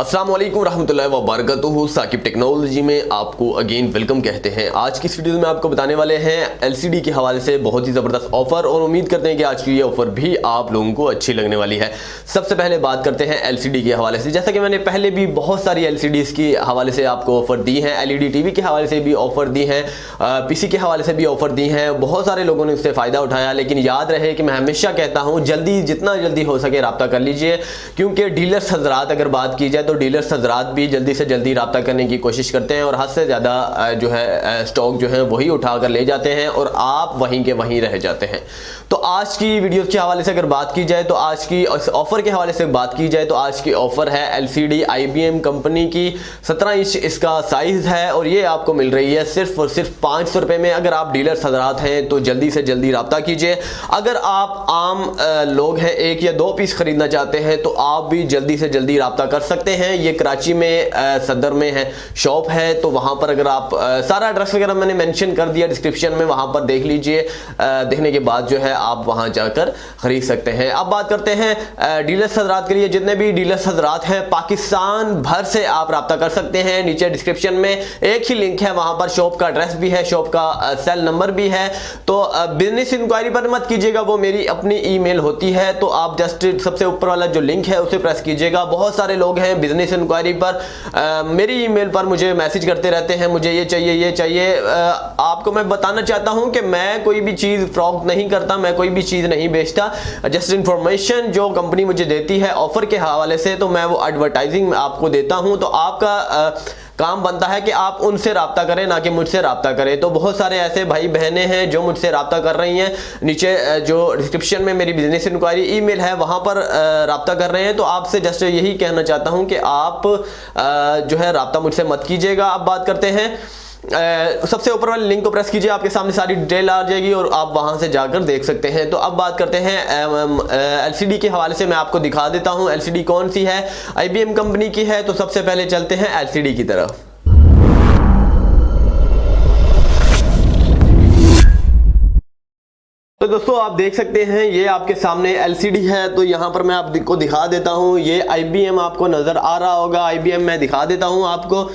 अस्सलाम वालेकुम रहमतुल्लाहि व बरकातुहू। साकिब टेक्नोलॉजी में आपको अगेन वेलकम कहते हैं। आज की इस वीडियो में आपको बताने वाले हैं एलसीडी के हवाले से बहुत ही ज़बरदस्त ऑफर, और उम्मीद करते हैं कि आज की ये ऑफर भी आप लोगों को अच्छी लगने वाली है। सबसे पहले बात करते हैं एलसीडी के हवाले से। जैसा कि मैंने पहले भी बहुत सारी एलसीडीज़ के हवाले से आपको ऑफर दी हैं, एलईडी टीवी के हवाले से भी ऑफर दी हैं, पीसी के हवाले से भी ऑफर दी हैं। बहुत सारे लोगों ने उससे फ़ायदा उठाया, लेकिन याद रहे कि मैं हमेशा कहता हूँ जल्दी जितना जल्दी हो सके रब्ता कर लीजिए, क्योंकि डीलर्स हजरात अगर बात की जाए तो डीलर्स हजरात भी जल्दी से जल्दी रब्ता करने की कोशिश करते हैं और हद से ज़्यादा जो है स्टॉक जो है वही उठा कर ले जाते हैं और आप वहीं के वहीं रह जाते हैं। तो आज की वीडियो के हवाले से अगर बात की जाए तो आज की ऑफर के हवाले से बात की जाए तो आज की ऑफर है एलसीडी आईबीएम कंपनी की 17 इंच इसका साइज है, और ये आपको मिल रही है सिर्फ और सिर्फ 500 रुपये में। अगर आप डीलर्स हजरात हैं तो जल्दी से जल्दी रब्ता कीजिए। अगर आप आम लोग हैं, एक या दो पीस खरीदना चाहते हैं तो आप भी जल्दी से जल्दी रब्ता कर सकते हैं। ये कराची में सदर में है, शॉप है, तो वहां पर अगर आप सारा एड्रेस वगैरह मैंने मेंशन कर दिया डिस्क्रिप्शन में, वहां पर देख लीजिए। देखने के बाद जो है आप वहां जाकर खरीद सकते हैं। अब बात करते हैं डीलर्स हजरात के लिए। जितने भी डीलर्स हजरात हैं पाकिस्तान भर से आप रब्ता कर सकते हैं। नीचे डिस्क्रिप्शन में एक ही लिंक है, वहां पर शॉप का एड्रेस भी है, शॉप का सेल नंबर भी है। तो बिजनेस इंक्वायरी पर मत कीजिएगा, वो मेरी अपनी ईमेल होती है, तो आप जस्ट सबसे ऊपर वाला जो लिंक है उसे प्रेस कीजिएगा। बहुत सारे लोग हैं बिजनेस इंक्वायरी पर मेरी ईमेल पर मुझे मैसेज करते रहते हैं, मुझे ये चाहिए ये चाहिए। आपको मैं बताना चाहता हूं कि मैं कोई भी चीज़ फ्रॉड नहीं करता, मैं कोई भी चीज़ नहीं बेचता। जस्ट इंफॉर्मेशन जो कंपनी मुझे देती है ऑफर के हवाले से, तो मैं वो एडवर्टाइजिंग आपको देता हूं। तो आपका काम बनता है कि आप उनसे रब्ता करें, ना कि मुझसे रब्ता करें। तो बहुत सारे ऐसे भाई बहनें हैं जो मुझसे रब्ता कर रही हैं। नीचे जो डिस्क्रिप्शन में मेरी बिजनेस इंक्वायरी ईमेल है वहां पर रब्ता कर रहे हैं। तो आपसे जस्ट यही कहना चाहता हूं कि आप जो है रब्ता मुझसे मत कीजिएगा। अब बात करते हैं सबसे ऊपर वाले लिंक को प्रेस कीजिए, आपके सामने सारी डिटेल आ जाएगी और आप वहां से जाकर देख सकते हैं। तो अब बात करते हैं एलसीडी के हवाले से। मैं आपको दिखा देता हूं एलसीडी कौन सी है, आईबीएम कंपनी की है। तो सबसे पहले चलते हैं एलसीडी की तरफ। तो दोस्तों आप देख सकते हैं ये आपके सामने एलसीडी है। तो यहाँ पर मैं आपको दिखा देता हूँ, ये आईबीएम आपको नजर आ रहा होगा। आईबीएम मैं दिखा देता हूँ आपको,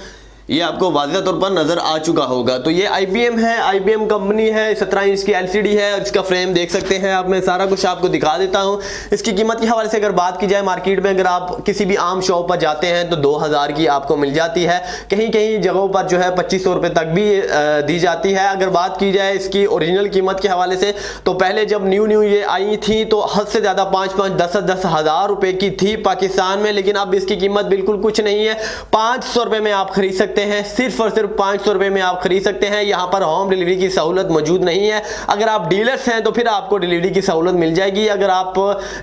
ये आपको वाज़ेह तौर पर नजर आ चुका होगा। तो ये आईबीएम है, आईबीएम कंपनी है, 17 इंच की एलसीडी है। इसका फ्रेम देख सकते हैं आप, मैं सारा कुछ आपको दिखा देता हूं। इसकी कीमत के हवाले से अगर बात की जाए, मार्केट में अगर आप किसी भी आम शॉप पर जाते हैं तो 2000 की आपको मिल जाती है। कहीं कहीं जगहों पर जो है 2500 रुपये तक भी दी जाती है। अगर बात की जाए इसकी ओरिजिनल कीमत के हवाले से, तो पहले जब न्यू ये आई थी तो हद से ज़्यादा 5-10 हज़ार रुपये की थी पाकिस्तान में, लेकिन अब इसकी कीमत बिल्कुल कुछ नहीं है। 500 रुपये में आप खरीद सकते हैं, सिर्फ और सिर्फ 500 रुपये में आप खरीद सकते हैं। यहाँ पर होम डिलीवरी की सहूलत मौजूद नहीं है। अगर आप डीलर्स हैं तो फिर आपको डिलीवरी की सहूलत मिल जाएगी। अगर आप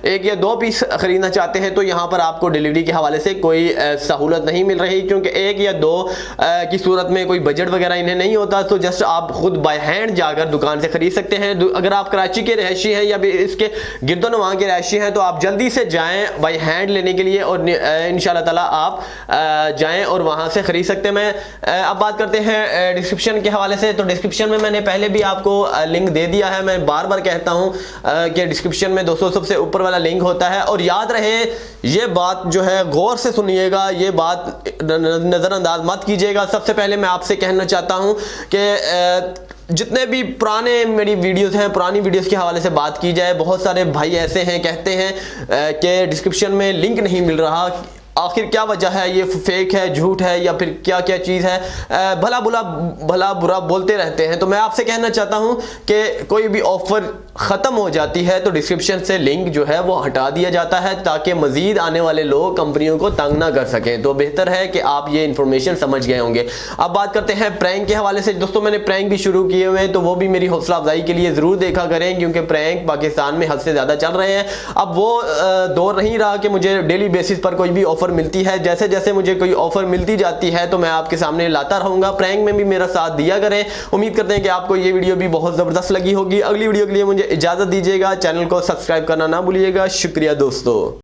एक या दो पीस खरीदना चाहते हैं तो यहाँ पर आपको डिलीवरी के हवाले से कोई सहूलत नहीं मिल रही, क्योंकि एक या दो की सूरत में कोई बजट वगैरह इन्हें नहीं होता। तो जस्ट आप खुद बाय हैंड जाकर दुकान से खरीद सकते हैं। अगर आप कराची के रहशी हैं या इसके गिरदोनवा के रहशी हैं तो आप जल्दी से जाएं बाय हैंड लेने के लिए, और इंशाल्लाह ताला आप जाएं और वहां से खरीद सकते हैं। मैं अब बात करते हैं डिस्क्रिप्शन के हवाले से। तो डिस्क्रिप्शन में मैंने पहले भी आपको लिंक दे दिया है। मैं बार बार कहता हूं कि डिस्क्रिप्शन में दोस्तों सबसे ऊपर वाला लिंक होता है। और याद रहे ये बात जो है गौर से सुनिएगा, ये बात नजरअंदाज मत कीजिएगा। सबसे पहले मैं आपसे कहना चाहता हूं कि जितने भी पुराने मेरी वीडियोस हैं, पुरानी वीडियोस के हवाले से बात की जाए, बहुत सारे भाई ऐसे हैं कहते हैं कि डिस्क्रिप्शन में लिंक नहीं मिल रहा। आखिर क्या वजह है, ये फेक है, झूठ है, या फिर क्या क्या चीज़ है, भला बुरा बोलते रहते हैं। तो मैं आपसे कहना चाहता हूं कि कोई भी ऑफर ख़त्म हो जाती है तो डिस्क्रिप्शन से लिंक जो है वो हटा दिया जाता है, ताकि मज़ीद आने वाले लोग कंपनियों को तंग ना कर सकें। तो बेहतर है कि आप ये इन्फॉर्मेशन समझ गए होंगे। अब बात करते हैं प्रैंक के हवाले से। दोस्तों मैंने प्रैंक भी शुरू किए हुए हैं, तो वो भी मेरी हौसला अफजाई के लिए ज़रूर देखा करें, क्योंकि प्रैंक पाकिस्तान में हद से ज़्यादा चल रहे हैं। अब वो दौर नहीं रहा कि मुझे डेली बेसिस पर कोई भी ऑफर मिलती है। जैसे जैसे मुझे कोई ऑफर मिलती जाती है तो मैं आपके सामने लाता रहूंगा। प्रैंक में भी मेरा साथ दिया करें। उम्मीद करते हैं कि आपको ये वीडियो भी बहुत ज़बरदस्त लगी होगी। अगली वीडियो के लिए मुझे इजाज़त दीजिएगा। चैनल को सब्सक्राइब करना ना भूलिएगा। शुक्रिया दोस्तों।